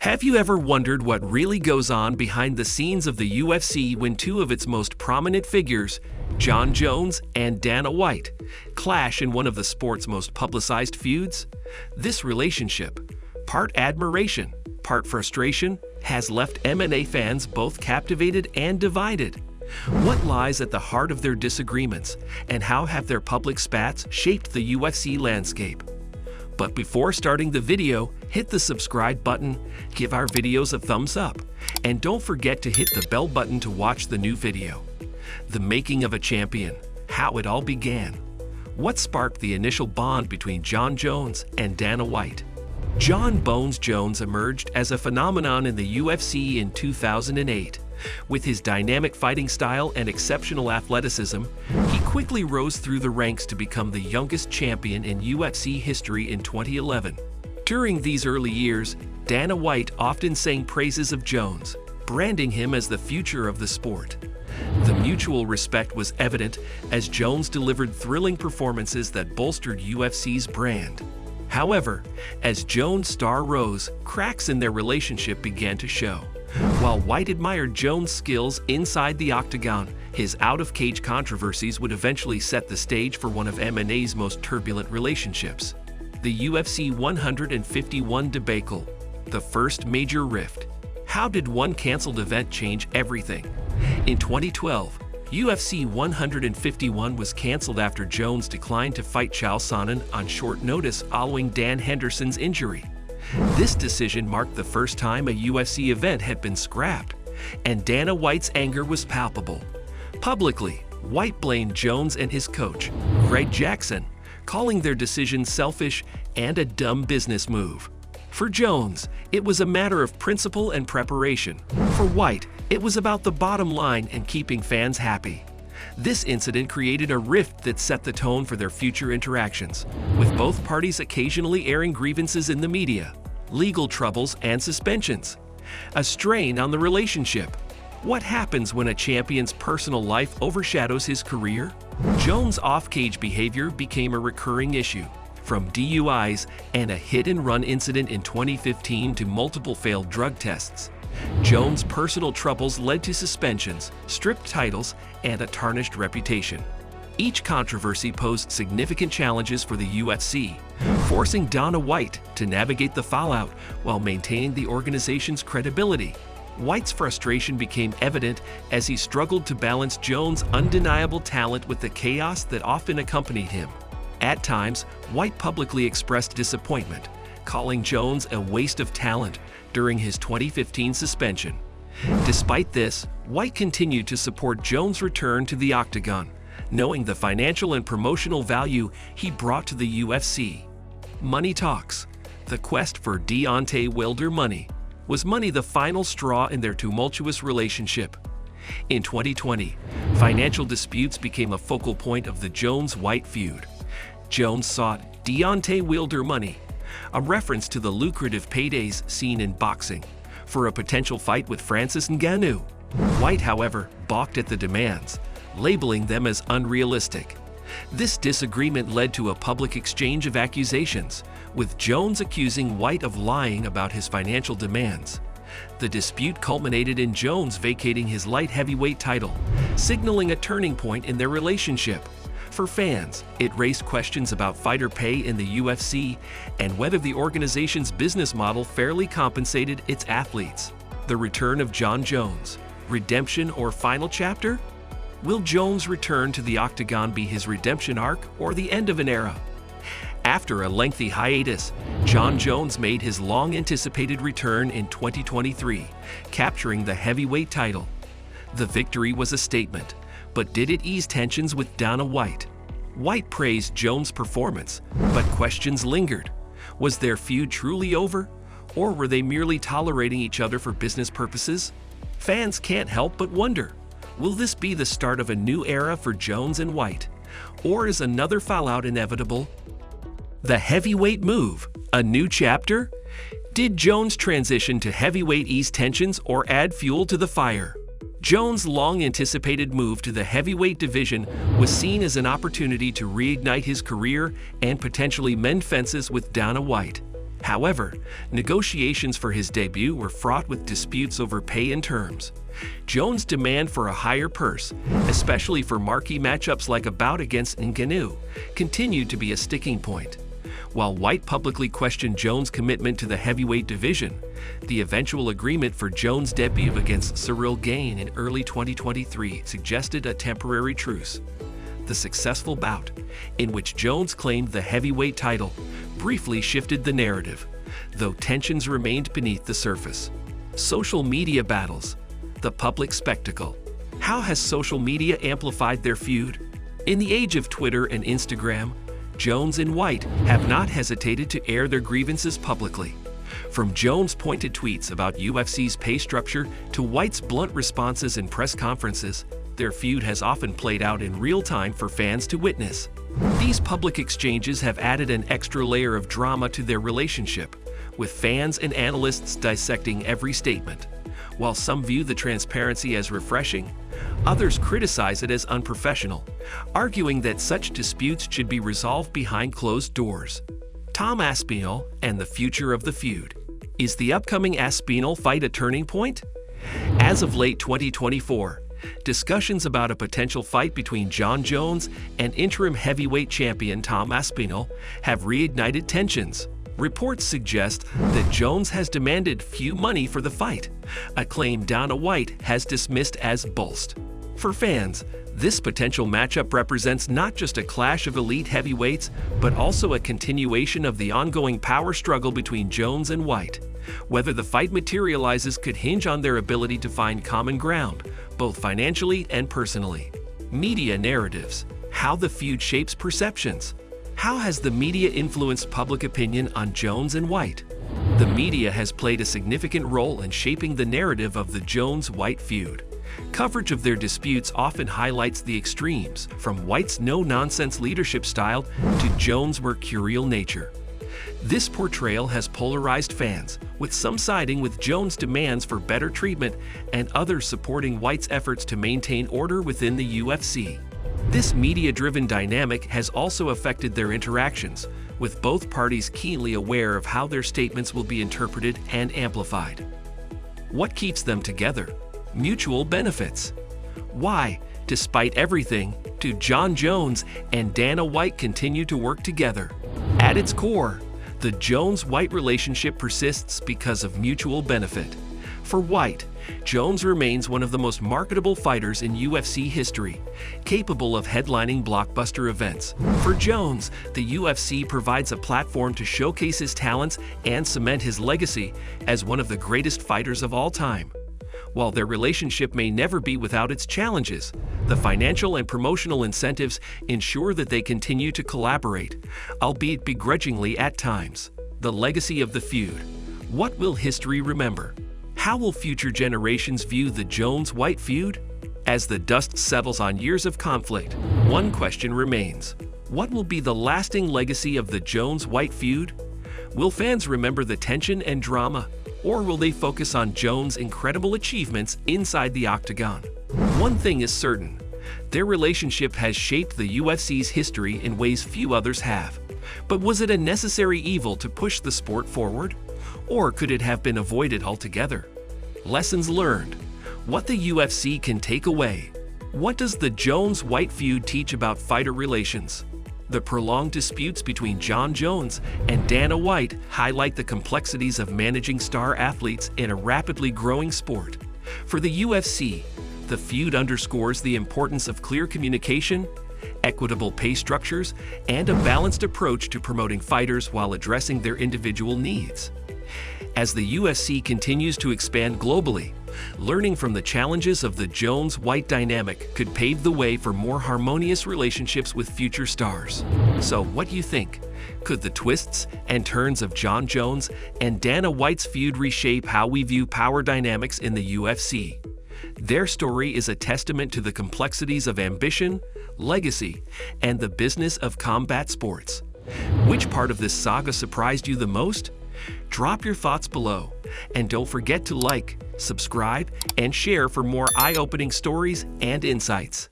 Have you ever wondered what really goes on behind the scenes of the UFC when two of its most prominent figures, Jon Jones and Dana White, clash in one of the sport's most publicized feuds? This relationship, part admiration, part frustration, has left MMA fans both captivated and divided. What lies at the heart of their disagreements, and how have their public spats shaped the UFC landscape? But before starting the video, hit the subscribe button, give our videos a thumbs up, and don't forget to hit the bell button to watch the new video. The making of a champion, how it all began. What sparked the initial bond between Jon Jones and Dana White? Jon "Bones" Jones emerged as a phenomenon in the UFC in 2008. With his dynamic fighting style and exceptional athleticism, he quickly rose through the ranks to become the youngest champion in UFC history in 2011. During these early years, Dana White often sang praises of Jones, branding him as the future of the sport. The mutual respect was evident as Jones delivered thrilling performances that bolstered UFC's brand. However, as Jones' star rose, cracks in their relationship began to show. While White admired Jones' skills inside the octagon, his out-of-cage controversies would eventually set the stage for one of MMA's most turbulent relationships. The UFC 151 debacle, the first major rift. How did one canceled event change everything? In 2012, UFC 151 was canceled after Jones declined to fight Chael Sonnen on short notice following Dan Henderson's injury. This decision marked the first time a UFC event had been scrapped, and Dana White's anger was palpable. Publicly, White blamed Jones and his coach, Greg Jackson, calling their decision selfish and a dumb business move. For Jones, it was a matter of principle and preparation. For White, it was about the bottom line and keeping fans happy. This incident created a rift that set the tone for their future interactions, with both parties occasionally airing grievances in the media, legal troubles, and suspensions. A strain on the relationship. What happens when a champion's personal life overshadows his career? Jones' off-cage behavior became a recurring issue, from DUIs and a hit-and-run incident in 2015 to multiple failed drug tests. Jones' personal troubles led to suspensions, stripped titles, and a tarnished reputation. Each controversy posed significant challenges for the UFC, forcing Dana White to navigate the fallout while maintaining the organization's credibility. White's frustration became evident as he struggled to balance Jones' undeniable talent with the chaos that often accompanied him. At times, White publicly expressed disappointment, calling Jones a waste of talent during his 2015 suspension. Despite this, White continued to support Jones' return to the octagon, knowing the financial and promotional value he brought to the UFC. Money talks. The quest for Deontay Wilder money. Was money the final straw in their tumultuous relationship? In 2020, financial disputes became a focal point of the Jones-White feud. Jones sought Deontay Wilder money, a reference to the lucrative paydays seen in boxing, for a potential fight with Francis Ngannou. White, however, balked at the demands, labeling them as unrealistic. This disagreement led to a public exchange of accusations, with Jones accusing White of lying about his financial demands. The dispute culminated in Jones vacating his light heavyweight title, signaling a turning point in their relationship. For fans, it raised questions about fighter pay in the UFC and whether the organization's business model fairly compensated its athletes. The return of Jon Jones. Redemption or final chapter? Will Jones' return to the octagon be his redemption arc or the end of an era? After a lengthy hiatus, Jon Jones made his long-anticipated return in 2023, capturing the heavyweight title. The victory was a statement, but did it ease tensions with Dana White? White praised Jones' performance, but questions lingered. Was their feud truly over, or were they merely tolerating each other for business purposes? Fans can't help but wonder, will this be the start of a new era for Jones and White, or is another fallout inevitable? The heavyweight move, a new chapter? Did Jones transition to heavyweight ease tensions or add fuel to the fire? Jones' long-anticipated move to the heavyweight division was seen as an opportunity to reignite his career and potentially mend fences with Dana White. However, negotiations for his debut were fraught with disputes over pay and terms. Jones' demand for a higher purse, especially for marquee matchups like a bout against Ngannou, continued to be a sticking point. While White publicly questioned Jones' commitment to the heavyweight division, the eventual agreement for Jones' debut against Cyril Gane in early 2023 suggested a temporary truce. The successful bout, in which Jones claimed the heavyweight title, briefly shifted the narrative, though tensions remained beneath the surface. Social media battles. The public spectacle. How has social media amplified their feud? In the age of Twitter and Instagram, Jones and White have not hesitated to air their grievances publicly. From Jones' pointed tweets about UFC's pay structure to White's blunt responses in press conferences, their feud has often played out in real time for fans to witness. These public exchanges have added an extra layer of drama to their relationship, with fans and analysts dissecting every statement. While some view the transparency as refreshing, others criticize it as unprofessional, arguing that such disputes should be resolved behind closed doors. Tom Aspinall and the future of the feud. Is the upcoming Aspinall fight a turning point? As of late 2024, discussions about a potential fight between Jon Jones and interim heavyweight champion Tom Aspinall have reignited tensions. Reports suggest that Jones has demanded few money for the fight, a claim Dana White has dismissed as boast. For fans, this potential matchup represents not just a clash of elite heavyweights, but also a continuation of the ongoing power struggle between Jones and White. Whether the fight materializes could hinge on their ability to find common ground, both financially and personally. Media narratives. How the feud shapes perceptions. How has the media influenced public opinion on Jones and White? The media has played a significant role in shaping the narrative of the Jones-White feud. Coverage of their disputes often highlights the extremes, from White's no-nonsense leadership style to Jones' mercurial nature. This portrayal has polarized fans, with some siding with Jones' demands for better treatment and others supporting White's efforts to maintain order within the UFC. This media-driven dynamic has also affected their interactions, with both parties keenly aware of how their statements will be interpreted and amplified. What keeps them together? Mutual benefits. Why, despite everything, do Jon Jones and Dana White continue to work together? At its core, the Jones-White relationship persists because of mutual benefit. For White, Jones remains one of the most marketable fighters in UFC history, capable of headlining blockbuster events. For Jones, the UFC provides a platform to showcase his talents and cement his legacy as one of the greatest fighters of all time. While their relationship may never be without its challenges, the financial and promotional incentives ensure that they continue to collaborate, albeit begrudgingly at times. The legacy of the feud. What will history remember? How will future generations view the Jones-White feud? As the dust settles on years of conflict, one question remains. What will be the lasting legacy of the Jones-White feud? Will fans remember the tension and drama, or will they focus on Jones' incredible achievements inside the octagon? One thing is certain, their relationship has shaped the UFC's history in ways few others have. But was it a necessary evil to push the sport forward? Or could it have been avoided altogether? Lessons learned. What the UFC can take away. What does the Jones-White feud teach about fighter relations? The prolonged disputes between Jon Jones and Dana White highlight the complexities of managing star athletes in a rapidly growing sport. For the UFC, the feud underscores the importance of clear communication, equitable pay structures, and a balanced approach to promoting fighters while addressing their individual needs. As the UFC continues to expand globally, learning from the challenges of the Jones-White dynamic could pave the way for more harmonious relationships with future stars. So what do you think? Could the twists and turns of Jon Jones and Dana White's feud reshape how we view power dynamics in the UFC? Their story is a testament to the complexities of ambition, legacy, and the business of combat sports. Which part of this saga surprised you the most? Drop your thoughts below, and don't forget to like, subscribe, and share for more eye-opening stories and insights.